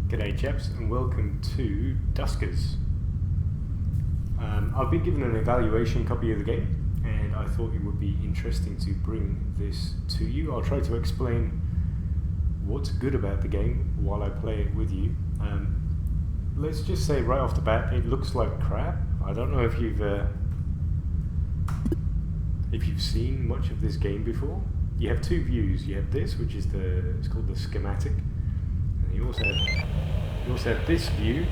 G'day chaps and welcome to Duskers. I've been given an evaluation copy of the game and I thought it would be interesting to bring this to you. I'll try to explain what's good about the game while I play it with you. Let's just say right off the bat, it looks like crap. I don't know if you've seen much of this game before. You have two views. You have this, which is it's called the schematic. You also have this view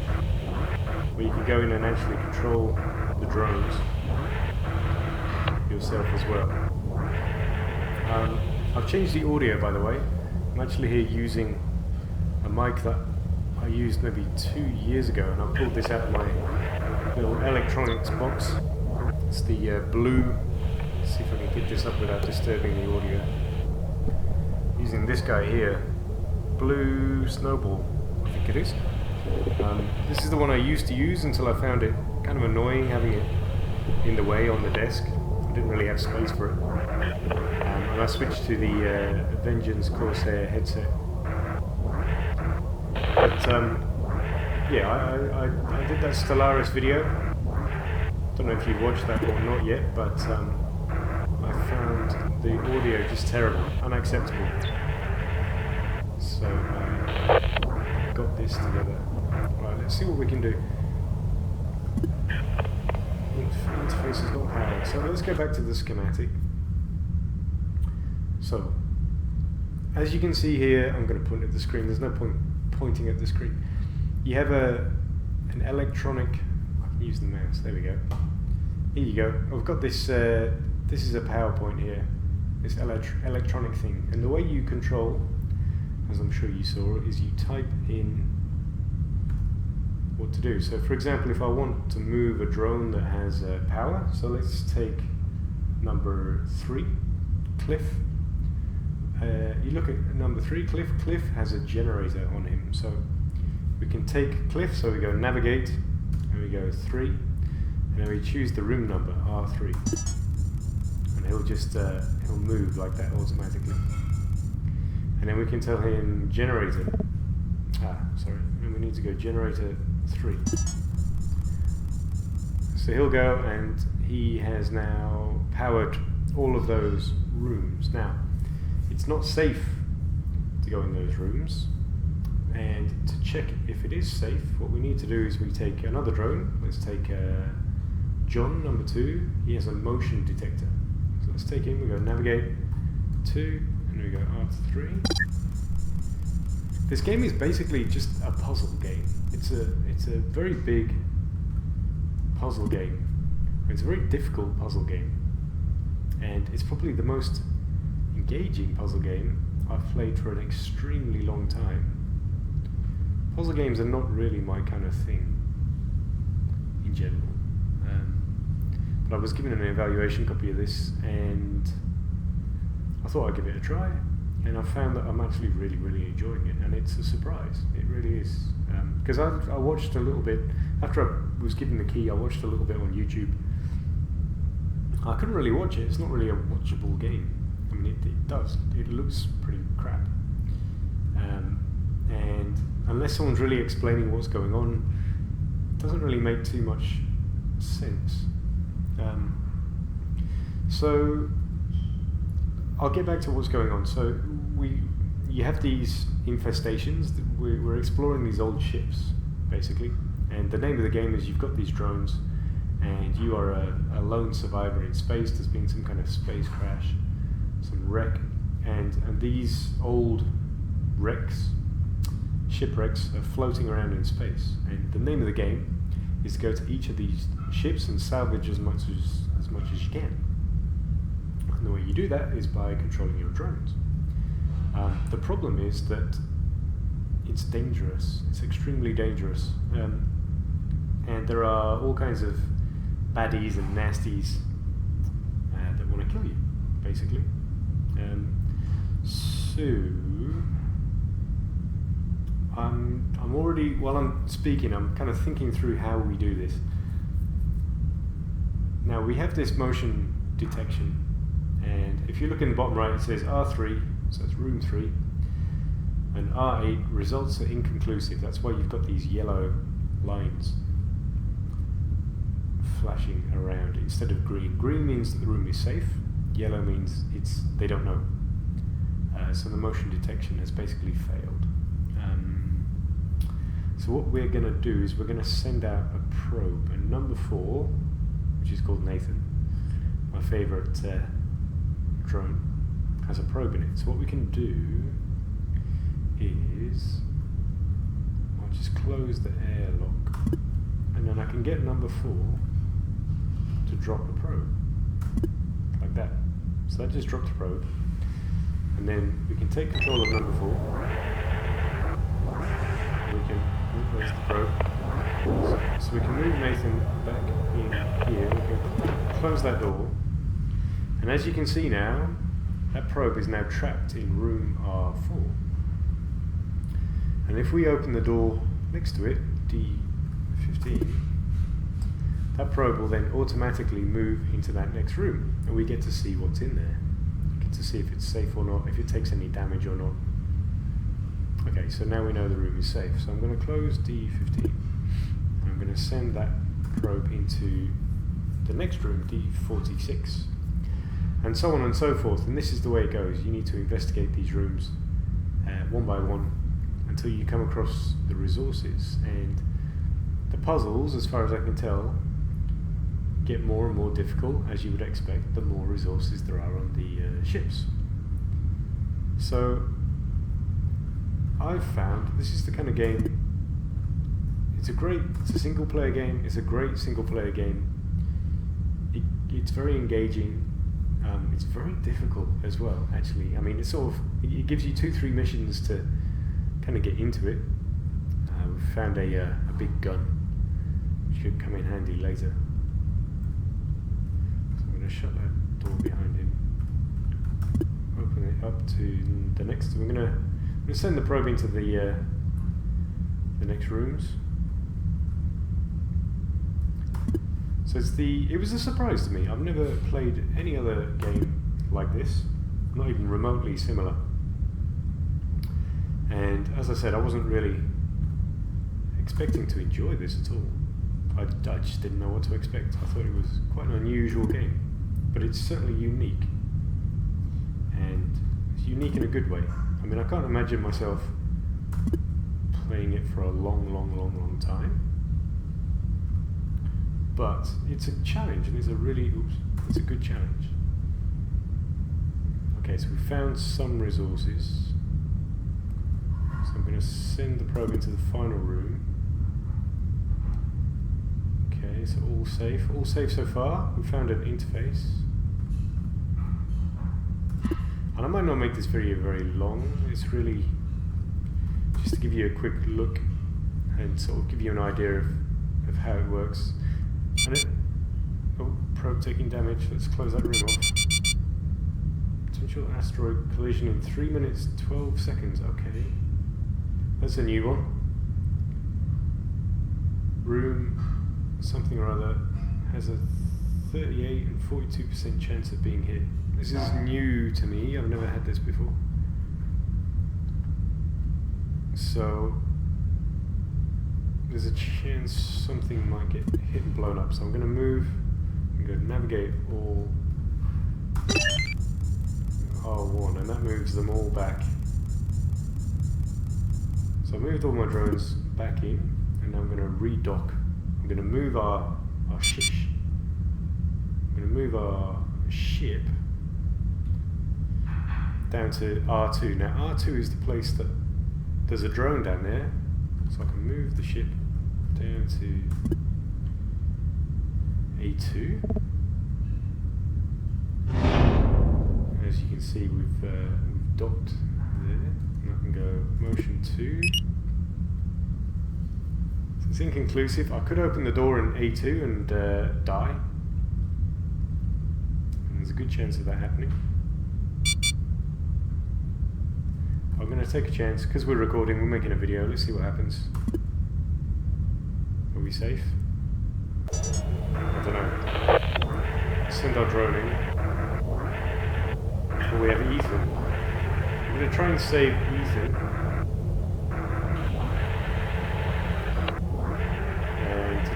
where you can go in and actually control the drones yourself as well. I've changed the audio, by the way. I'm actually here using a mic that I used maybe 2 years ago, and I pulled this out of my little electronics box. It's the blue. Let's see if I can pick this up without disturbing the audio. Using this guy here. Blue Snowball, I think it is. This is the one I used to use until I found it kind of annoying having it in the way on the desk. I didn't really have space for it. And I switched to the Vengeance Corsair headset. But yeah, I did that Stellaris video. Don't know if you've watched that or not yet, but I found the audio just terrible, unacceptable. So I got this together. Right, let's see what we can do. Interface is not powered. So let's go back to the schematic. So, as you can see here, I'm going to point at the screen. There's no point pointing at the screen. You have an electronic. I can use the mouse. There we go. Here you go. I've got this. This is a PowerPoint here. This electronic thing, and the way you control, as I'm sure you saw, is you type in what to do. So for example, if I want to move a drone that has power, so let's take number 3, Cliff. You look at number 3, Cliff. Cliff has a generator on him, so we can take Cliff, so we go navigate, and we go 3, and then we choose the room number, R3. And he'll just, he'll move like that automatically. And then we can tell him generator. And we need to go generator 3. So he'll go and he has now powered all of those rooms. Now, it's not safe to go in those rooms. And to check if it is safe, what we need to do is we take another drone. Let's take John, number 2. He has a motion detector. So let's take him, we go navigate 2. And we go R3. This game is basically just a puzzle game. It's a very big puzzle game. It's a very difficult puzzle game, and it's probably the most engaging puzzle game I've played for an extremely long time. Puzzle games are not really my kind of thing in general, but I was given an evaluation copy of this and I thought I'd give it a try, and I found that I'm actually really, really enjoying it, and it's a surprise. It really is. Because I watched a little bit, after I was given the key, I watched a little bit on YouTube. I couldn't really watch it. It's not really a watchable game. I mean, it looks pretty crap. And unless someone's really explaining what's going on, it doesn't really make too much sense. So I'll get back to what's going on. So you have these infestations. We're exploring these old ships, basically. And the name of the game is you've got these drones, and you are a lone survivor in space. There's been some kind of space crash, some wreck, and these old shipwrecks, are floating around in space. And the name of the game is to go to each of these ships and salvage as much as you can. And the way you do that is by controlling your drones. The problem is that it's dangerous. It's extremely dangerous. And there are all kinds of baddies and nasties that want to kill you, basically. So I'm already, while I'm speaking, I'm kind of thinking through how we do this. Now we have this motion detection, and if you look in the bottom right, it says R3, so it's room 3. And R8 results are inconclusive. That's why you've got these yellow lines flashing around instead of green. Green means that the room is safe. Yellow means they don't know. So the motion detection has basically failed. So what we're going to do is we're going to send out a probe. And number 4, which is called Nathan, my favourite drone, has a probe in it. So what we can do is I'll just close the airlock, and then I can get number 4 to drop a probe like that. So that just dropped a probe, and then we can take control of number 4. We can there's the probe. So we can move Nathan back in here. We can close that door, and as you can see now, that probe is now trapped in room R4. And if we open the door next to it, D15, that probe will then automatically move into that next room, and we get to see what's in there. We get to see if it's safe or not, if it takes any damage or not. Okay, so now we know the room is safe. So I'm going to close D15. I'm going to send that probe into the next room, D46. And so on and so forth. And this is the way it goes. You need to investigate these rooms one by one until you come across the resources. And the puzzles, as far as I can tell, get more and more difficult, as you would expect, the more resources there are on the ships. So I've found this is the kind of game, it's a single player game, it's a great single player game. It's very engaging, it's very difficult as well, actually. I mean, it gives you 2-3 missions to kind of get into it. We've found a big gun, which could come in handy later. So I'm going to shut that door behind him, open it up to the next. We're going to send the probe into the next rooms. So it was a surprise to me. I've never played any other game like this, not even remotely similar. And as I said, I wasn't really expecting to enjoy this at all. I just didn't know what to expect. I thought it was quite an unusual game, but it's certainly unique, and it's unique in a good way. I mean, I can't imagine myself playing it for a long time, but it's a challenge, and it's a good challenge. Okay, so we found some resources, so I'm going to send the probe into the final room. Okay, so all safe so far. We found an interface. And I might not make this video very long. It's really just to give you a quick look and sort of give you an idea of how it works. And probe taking damage. Let's close that room off. Potential asteroid collision in 3 minutes 12 seconds. Okay, that's a new one. Room something or other has a 38 and 42% chance of being hit. This is new to me, I've never had this before. So there's a chance something might get hit and blown up. So I'm going to move, I'm going to navigate all R1, and that moves them all back. So I moved all my drones back in, and now I'm going to redock. I'm going to move our ship. I'm going to move our ship down to R2. Now R2 is the place that there's a drone down there, so I can move the ship down to A2. As you can see, we've docked there, and I can go motion 2. So it's inconclusive. I could open the door in A2 and die, and there's a good chance of that happening. I'm going to take a chance, because we're recording, we're making a video, let's see what happens. Are we safe? I don't know. Send our drone in. Oh, we have Ethan. I'm going to try and save Ethan.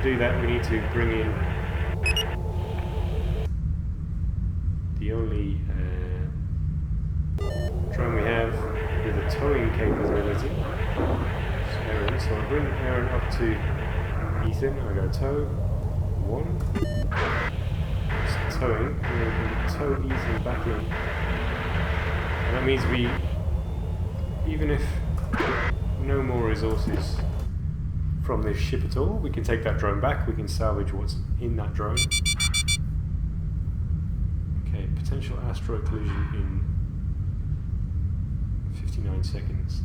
to do that, we need to bring in the only drone we have with a towing capability. Aaron. So I bring Aaron up to Ethan. I go tow. 1. It's towing. And then we can tow Ethan back in. And that means we, even if no more resources from this ship at all, we can take that drone back. We can salvage what's in that drone. Okay, potential asteroid collision in 59 seconds.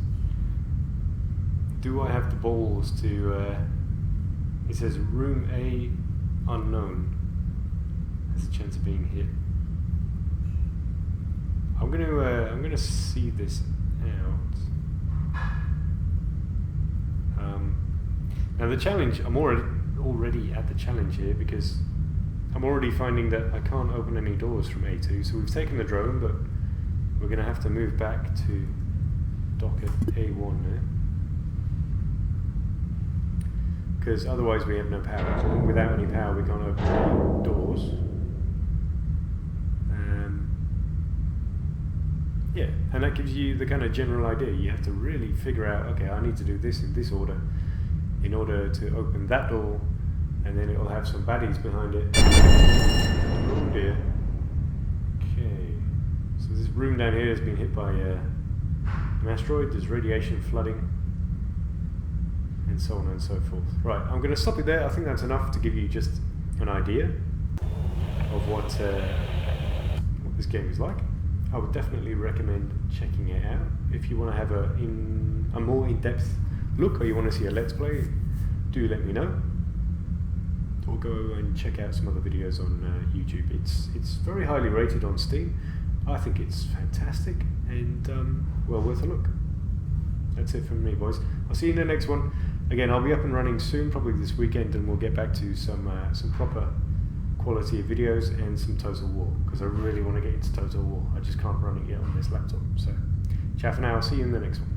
Do I have the balls to, it says room A unknown has a chance of being hit. I'm gonna see this out. Now the challenge, I'm already at the challenge here because I'm already finding that I can't open any doors from A2, so we've taken the drone, but we're gonna have to move back to dock at A1 now. Because otherwise we have no power. And without any power we can't open any doors. Yeah, and that gives you the kind of general idea. You have to really figure out, okay, I need to do this in this order in order to open that door, and then it'll have some baddies behind it. Oh dear. Okay, so this room down here has been hit by an asteroid, there's radiation flooding, and so on and so forth. Right, I'm going to stop it there. I think that's enough to give you just an idea of what this game is like. I would definitely recommend checking it out. If you want to have a more in-depth look, or you want to see a Let's Play, do let me know. Or go and check out some other videos on YouTube. It's very highly rated on Steam. I think it's fantastic and well worth a look. That's it from me, boys. I'll see you in the next one. Again, I'll be up and running soon, probably this weekend, and we'll get back to some proper quality of videos and some Total War, because I really want to get into Total War. I just can't run it yet on this laptop. So, ciao for now. I'll see you in the next one.